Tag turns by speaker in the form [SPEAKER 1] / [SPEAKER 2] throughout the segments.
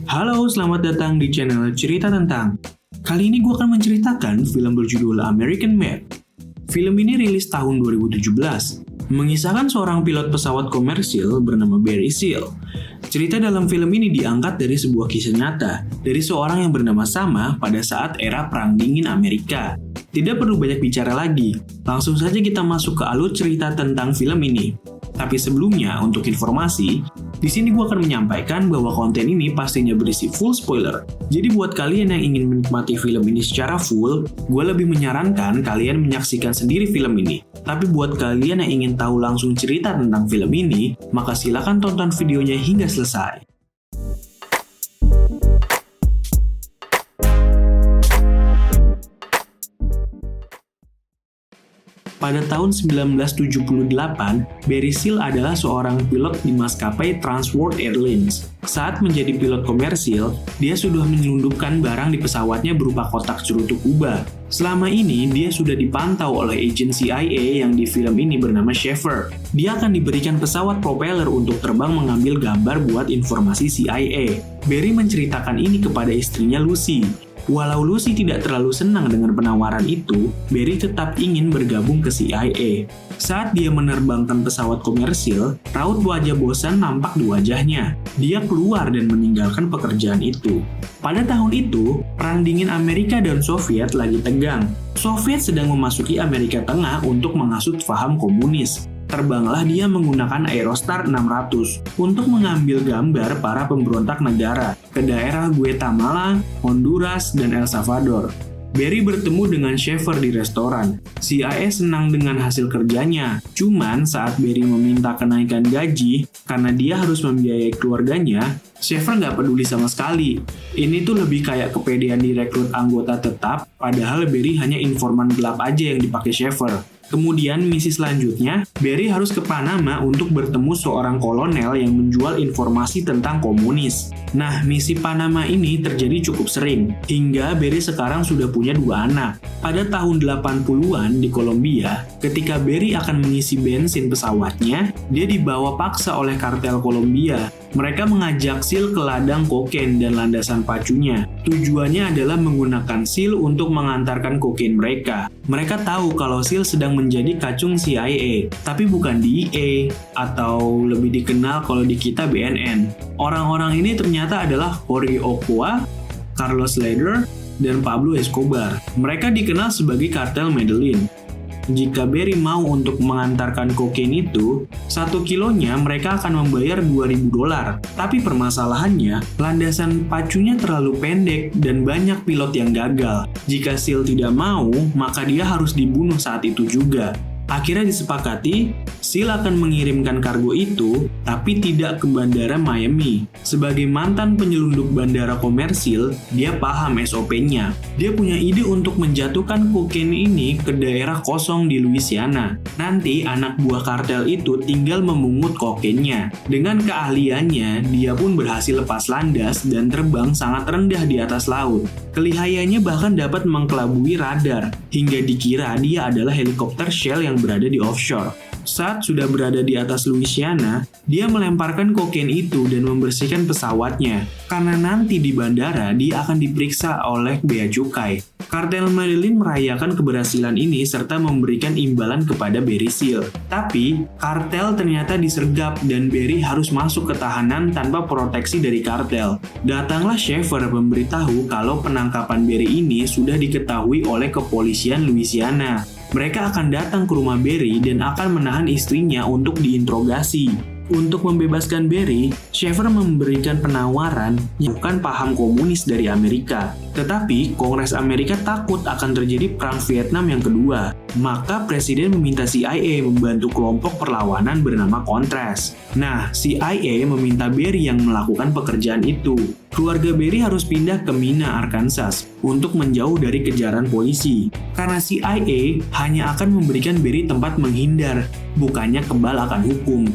[SPEAKER 1] Halo, selamat datang di channel Cerita Tentang. Kali ini gue akan menceritakan film berjudul American Made. Film ini rilis tahun 2017, mengisahkan seorang pilot pesawat komersil bernama Barry Seal. Cerita dalam film ini diangkat dari sebuah kisah nyata dari seorang yang bernama sama pada saat era Perang Dingin Amerika. Tidak perlu banyak bicara lagi, langsung saja kita masuk ke alur cerita tentang film ini. Tapi sebelumnya, untuk informasi, di sini gue akan menyampaikan bahwa konten ini pastinya berisi full spoiler. Jadi buat kalian yang ingin menikmati film ini secara full, gue lebih menyarankan kalian menyaksikan sendiri film ini. Tapi buat kalian yang ingin tahu langsung cerita tentang film ini, maka silakan tonton videonya hingga selesai. Pada tahun 1978, Barry Seal adalah seorang pilot di maskapai Trans World Airlines. Saat menjadi pilot komersil, dia sudah menyelundupkan barang di pesawatnya berupa kotak cerutu Kuba. Selama ini, dia sudah dipantau oleh agen CIA yang di film ini bernama Sheffer. Dia akan diberikan pesawat propeller untuk terbang mengambil gambar buat informasi CIA. Barry menceritakan ini kepada istrinya Lucy. Walau Lucy tidak terlalu senang dengan penawaran itu, Barry tetap ingin bergabung ke CIA. Saat dia menerbangkan pesawat komersil, raut wajah bosan nampak di wajahnya. Dia keluar dan meninggalkan pekerjaan itu. Pada tahun itu, Perang Dingin Amerika dan Soviet lagi tegang. Soviet sedang memasuki Amerika Tengah untuk menghasut paham komunis. Terbanglah dia menggunakan Aerostar 600 untuk mengambil gambar para pemberontak negara ke daerah Guatemala, Honduras, dan El Salvador. Barry bertemu dengan Sheffer di restoran. CIA senang dengan hasil kerjanya. Cuman saat Barry meminta kenaikan gaji karena dia harus membiayai keluarganya, Sheffer nggak peduli sama sekali. Ini tuh lebih kayak kepedean direkrut anggota tetap, padahal Barry hanya informan gelap aja yang dipakai Sheffer. Kemudian misi selanjutnya, Barry harus ke Panama untuk bertemu seorang kolonel yang menjual informasi tentang komunis. Nah, misi Panama ini terjadi cukup sering, hingga Barry sekarang sudah punya 2 anak. Pada tahun 80-an di Kolombia, ketika Barry akan mengisi bensin pesawatnya, dia dibawa paksa oleh kartel Kolombia. Mereka mengajak Seal ke ladang kokain dan landasan pacunya. Tujuannya adalah menggunakan Seal untuk mengantarkan kokain mereka. Mereka tahu kalau Seal sedang menjadi kacung CIA, tapi bukan DEA, atau lebih dikenal kalau di kita BNN. Orang-orang ini ternyata adalah Jorge Ochoa, Carlos Leder, dan Pablo Escobar. Mereka dikenal sebagai kartel Medellin. Jika Barry mau untuk mengantarkan kokain itu, 1 kilonya mereka akan membayar $2.000. Tapi permasalahannya, landasan pacunya terlalu pendek dan banyak pilot yang gagal. Jika Seal tidak mau, maka dia harus dibunuh saat itu juga. Akhirnya disepakati, Seal akan mengirimkan kargo itu, tapi tidak ke bandara Miami. Sebagai mantan penyelundup bandara komersil, dia paham SOP-nya. Dia punya ide untuk menjatuhkan kokain ini ke daerah kosong di Louisiana. Nanti anak buah kartel itu tinggal memungut kokainnya. Dengan keahliannya, dia pun berhasil lepas landas dan terbang sangat rendah di atas laut. Kelihayannya bahkan dapat mengkelabui radar, hingga dikira dia adalah helikopter Shell yang berada di offshore. Saat sudah berada di atas Louisiana, dia melemparkan kokain itu dan membersihkan pesawatnya. Karena nanti di bandara, dia akan diperiksa oleh bea cukai. Kartel Medellin merayakan keberhasilan ini serta memberikan imbalan kepada Barry Seal. Tapi, kartel ternyata disergap dan Barry harus masuk ke tahanan tanpa proteksi dari kartel. Datanglah Sheffer memberitahu kalau penangkapan Barry ini sudah diketahui oleh kepolisian Louisiana. Mereka akan datang ke rumah Barry dan akan menahan istrinya untuk diinterogasi. Untuk membebaskan Barry, Sheffer memberikan penawaran yang bukan paham komunis dari Amerika. Tetapi, Kongres Amerika takut akan terjadi Perang Vietnam yang kedua. Maka Presiden meminta CIA membantu kelompok perlawanan bernama Contras. Nah, CIA meminta Barry yang melakukan pekerjaan itu. Keluarga Barry harus pindah ke Mena, Arkansas, untuk menjauh dari kejaran polisi. Karena CIA hanya akan memberikan Barry tempat menghindar, bukannya kebal akan hukum.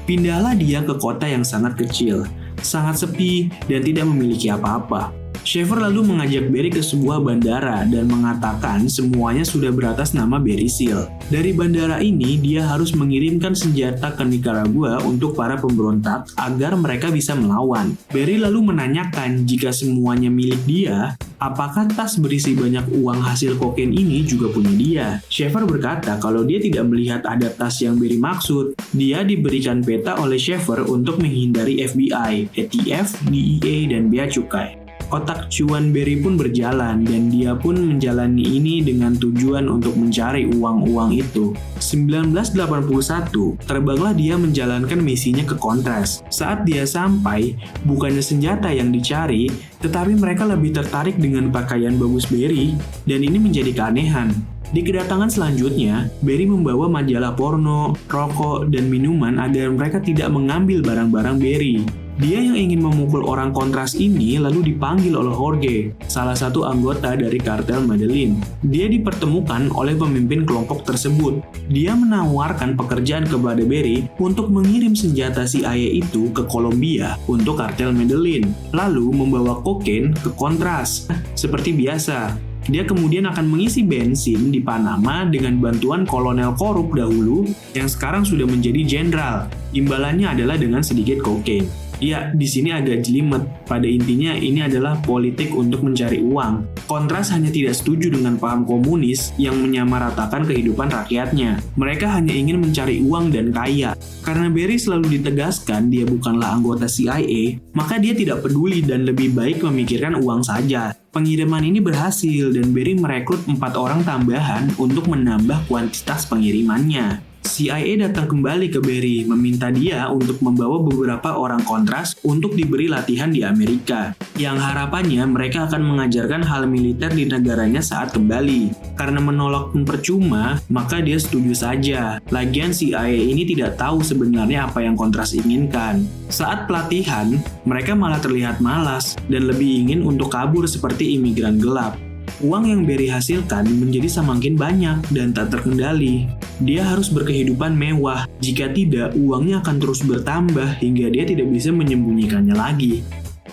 [SPEAKER 1] Pindahlah dia ke kota yang sangat kecil, sangat sepi, dan tidak memiliki apa-apa. Sheffer lalu mengajak Barry ke sebuah bandara dan mengatakan semuanya sudah beratas nama Barry Seal. Dari bandara ini, dia harus mengirimkan senjata ke Nicaragua untuk para pemberontak agar mereka bisa melawan. Barry lalu menanyakan jika semuanya milik dia, apakah tas berisi banyak uang hasil kokain ini juga punya dia? Sheffer berkata kalau dia tidak melihat ada tas yang Barry maksud. Dia diberikan peta oleh Sheffer untuk menghindari FBI, ATF, DEA, dan Bea Cukai. Otak cuan Barry pun berjalan dan dia pun menjalani ini dengan tujuan untuk mencari uang-uang itu. 1981, terbanglah dia menjalankan misinya ke Contras. Saat dia sampai, bukannya senjata yang dicari, tetapi mereka lebih tertarik dengan pakaian bagus Barry, dan ini menjadi keanehan. Di kedatangan selanjutnya, Barry membawa majalah porno, rokok, dan minuman agar mereka tidak mengambil barang-barang Barry. Dia yang ingin memukul orang Contras ini lalu dipanggil oleh Jorge, salah satu anggota dari kartel Medellin. Dia dipertemukan oleh pemimpin kelompok tersebut. Dia menawarkan pekerjaan kepada Barry untuk mengirim senjata CIA itu ke Kolombia untuk kartel Medellin, lalu membawa kokain ke Contras. Seperti biasa, dia kemudian akan mengisi bensin di Panama dengan bantuan kolonel korup dahulu yang sekarang sudah menjadi jenderal. Imbalannya adalah dengan sedikit kokain. Ya, di sini agak jelimet. Pada intinya ini adalah politik untuk mencari uang. Contras hanya tidak setuju dengan paham komunis yang menyamaratakan kehidupan rakyatnya. Mereka hanya ingin mencari uang dan kaya. Karena Barry selalu ditegaskan dia bukanlah anggota CIA, maka dia tidak peduli dan lebih baik memikirkan uang saja. Pengiriman ini berhasil dan Barry merekrut 4 orang tambahan untuk menambah kuantitas pengirimannya. CIA datang kembali ke Barry, meminta dia untuk membawa beberapa orang Contras untuk diberi latihan di Amerika. Yang harapannya mereka akan mengajarkan hal militer di negaranya saat kembali. Karena menolak pun percuma, maka dia setuju saja. Lagian CIA ini tidak tahu sebenarnya apa yang Contras inginkan. Saat pelatihan, mereka malah terlihat malas dan lebih ingin untuk kabur seperti imigran gelap. Uang yang Barry hasilkan menjadi semakin banyak dan tak terkendali. Dia harus berkehidupan mewah, jika tidak uangnya akan terus bertambah hingga dia tidak bisa menyembunyikannya lagi.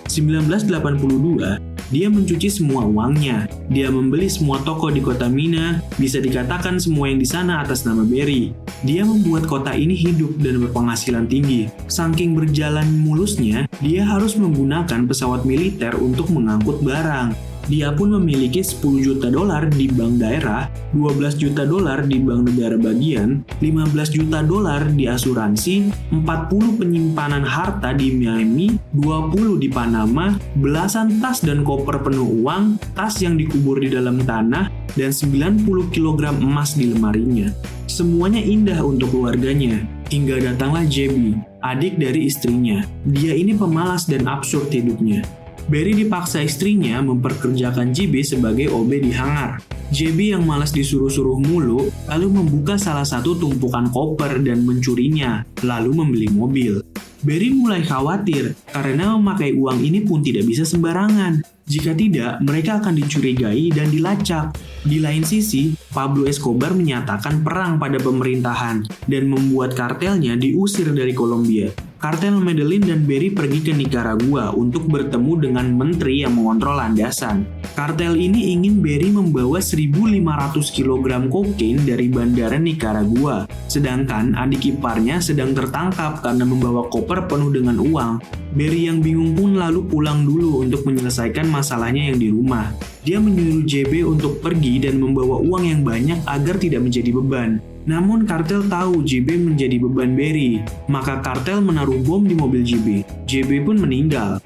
[SPEAKER 1] 1982, dia mencuci semua uangnya. Dia membeli semua toko di kota Mina, bisa dikatakan semua yang di sana atas nama Barry. Dia membuat kota ini hidup dan berpenghasilan tinggi. Saking berjalan mulusnya, dia harus menggunakan pesawat militer untuk mengangkut barang. Dia pun memiliki 10 juta dolar di bank daerah, 12 juta dolar di bank negara bagian, 15 juta dolar di asuransi, 40 penyimpanan harta di Miami, 20 di Panama, belasan tas dan koper penuh uang, tas yang dikubur di dalam tanah, dan 90 kg emas di lemarinya. Semuanya indah untuk keluarganya, hingga datanglah JB, adik dari istrinya. Dia ini pemalas dan absurd hidupnya. Barry dipaksa istrinya memperkerjakan JB sebagai OB di hangar. JB yang malas disuruh-suruh mulu, lalu membuka salah satu tumpukan koper dan mencurinya, lalu membeli mobil. Barry mulai khawatir karena memakai uang ini pun tidak bisa sembarangan. Jika tidak, mereka akan dicurigai dan dilacak. Di lain sisi, Pablo Escobar menyatakan perang pada pemerintahan dan membuat kartelnya diusir dari Kolombia. Kartel Medellin dan Barry pergi ke Nicaragua untuk bertemu dengan menteri yang mengontrol landasan. Kartel ini ingin Barry membawa 1.500 kg kokain dari bandara Nicaragua, sedangkan adik iparnya sedang tertangkap karena membawa koper penuh dengan uang. Barry yang bingung pun lalu pulang dulu untuk menyelesaikan masalahnya yang di rumah. Dia menyuruh JB untuk pergi dan membawa uang yang banyak agar tidak menjadi beban. Namun kartel tahu JB menjadi beban Barry, maka kartel menaruh bom di mobil JB. JB pun meninggal.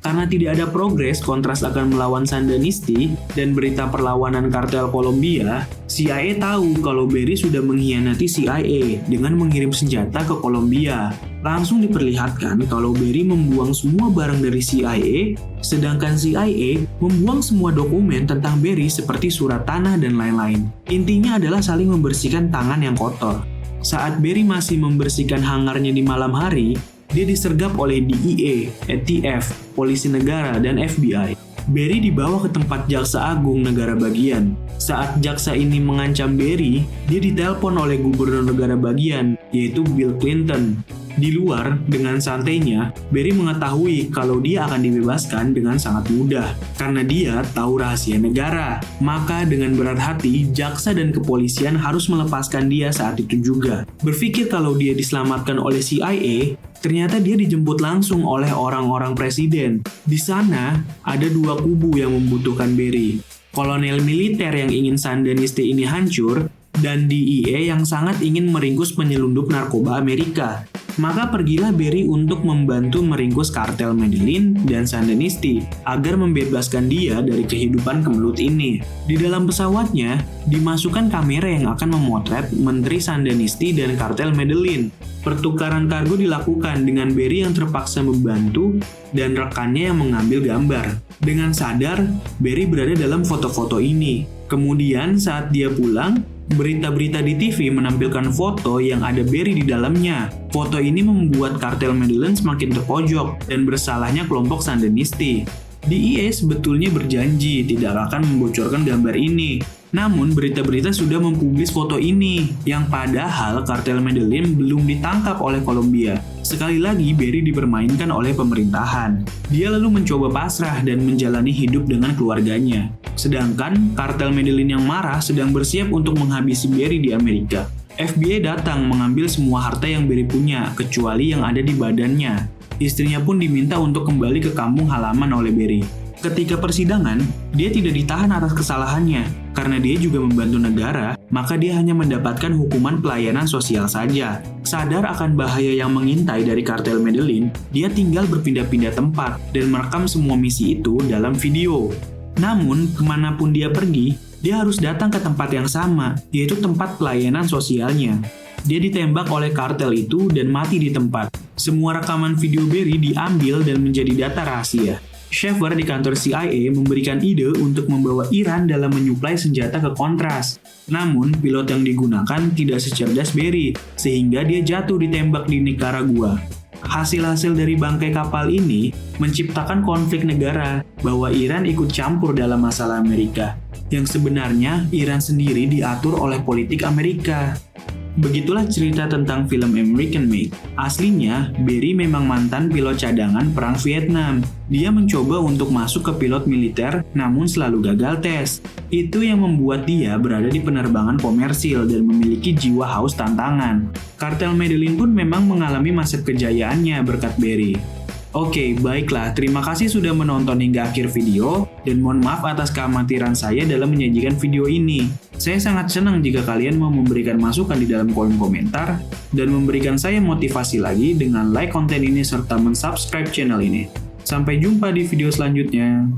[SPEAKER 1] Karena tidak ada progres Contras akan melawan Sandinisti dan berita perlawanan kartel Kolombia, CIA tahu kalau Barry sudah mengkhianati CIA dengan mengirim senjata ke Kolombia. Langsung diperlihatkan kalau Barry membuang semua barang dari CIA, sedangkan CIA membuang semua dokumen tentang Barry seperti surat tanah dan lain-lain. Intinya adalah saling membersihkan tangan yang kotor. Saat Barry masih membersihkan hangarnya di malam hari, dia disergap oleh DEA, ATF, polisi negara, dan FBI. Barry dibawa ke tempat jaksa agung negara bagian. Saat jaksa ini mengancam Barry, dia ditelepon oleh gubernur negara bagian, yaitu Bill Clinton. Di luar, dengan santainya, Barry mengetahui kalau dia akan dibebaskan dengan sangat mudah karena dia tahu rahasia negara. Maka dengan berat hati, jaksa dan kepolisian harus melepaskan dia saat itu juga. Berpikir kalau dia diselamatkan oleh CIA, ternyata dia dijemput langsung oleh orang-orang presiden. Di sana, ada dua kubu yang membutuhkan Barry. Kolonel militer yang ingin Sandinista ini hancur, dan DEA yang sangat ingin meringkus penyelundup narkoba Amerika. Maka pergilah Barry untuk membantu meringkus kartel Medellin dan Sandinisti agar membebaskan dia dari kehidupan kemelut ini. Di dalam pesawatnya, dimasukkan kamera yang akan memotret Menteri Sandinisti dan kartel Medellin. Pertukaran kargo dilakukan dengan Barry yang terpaksa membantu dan rekannya yang mengambil gambar. Dengan sadar, Barry berada dalam foto-foto ini. Kemudian saat dia pulang, berita-berita di TV menampilkan foto yang ada Barry di dalamnya. Foto ini membuat kartel Medellin semakin terpojok dan bersalahnya kelompok Sandinisti. DEA sebetulnya berjanji tidak akan membocorkan gambar ini. Namun berita-berita sudah mempublis foto ini, yang padahal kartel Medellin belum ditangkap oleh Kolombia. Sekali lagi Barry dipermainkan oleh pemerintahan. Dia lalu mencoba pasrah dan menjalani hidup dengan keluarganya. Sedangkan kartel Medellin yang marah sedang bersiap untuk menghabisi Barry di Amerika. FBI datang mengambil semua harta yang Barry punya, kecuali yang ada di badannya. Istrinya pun diminta untuk kembali ke kampung halaman oleh Barry. Ketika persidangan, dia tidak ditahan atas kesalahannya. Karena dia juga membantu negara, maka dia hanya mendapatkan hukuman pelayanan sosial saja. Sadar akan bahaya yang mengintai dari kartel Medellin, dia tinggal berpindah-pindah tempat dan merekam semua misi itu dalam video. Namun, kemanapun dia pergi, dia harus datang ke tempat yang sama, yaitu tempat pelayanan sosialnya. Dia ditembak oleh kartel itu dan mati di tempat. Semua rekaman video Barry diambil dan menjadi data rahasia. Shaffer di kantor CIA memberikan ide untuk membawa Iran dalam menyuplai senjata ke Kontras. Namun, pilot yang digunakan tidak secerdas Barry, sehingga dia jatuh ditembak di Nicaragua. Hasil-hasil dari bangkai kapal ini menciptakan konflik negara bahwa Iran ikut campur dalam masalah Amerika, yang sebenarnya Iran sendiri diatur oleh politik Amerika. Begitulah cerita tentang film American Made. Aslinya, Barry memang mantan pilot cadangan Perang Vietnam. Dia mencoba untuk masuk ke pilot militer, namun selalu gagal tes. Itu yang membuat dia berada di penerbangan komersil dan memiliki jiwa haus tantangan. Kartel Medellin pun memang mengalami masa kejayaannya berkat Barry. Oke, baiklah. Terima kasih sudah menonton hingga akhir video, dan mohon maaf atas keamatiran saya dalam menyajikan video ini. Saya sangat senang jika kalian mau memberikan masukan di dalam kolom komentar, dan memberikan saya motivasi lagi dengan like konten ini serta mensubscribe channel ini. Sampai jumpa di video selanjutnya.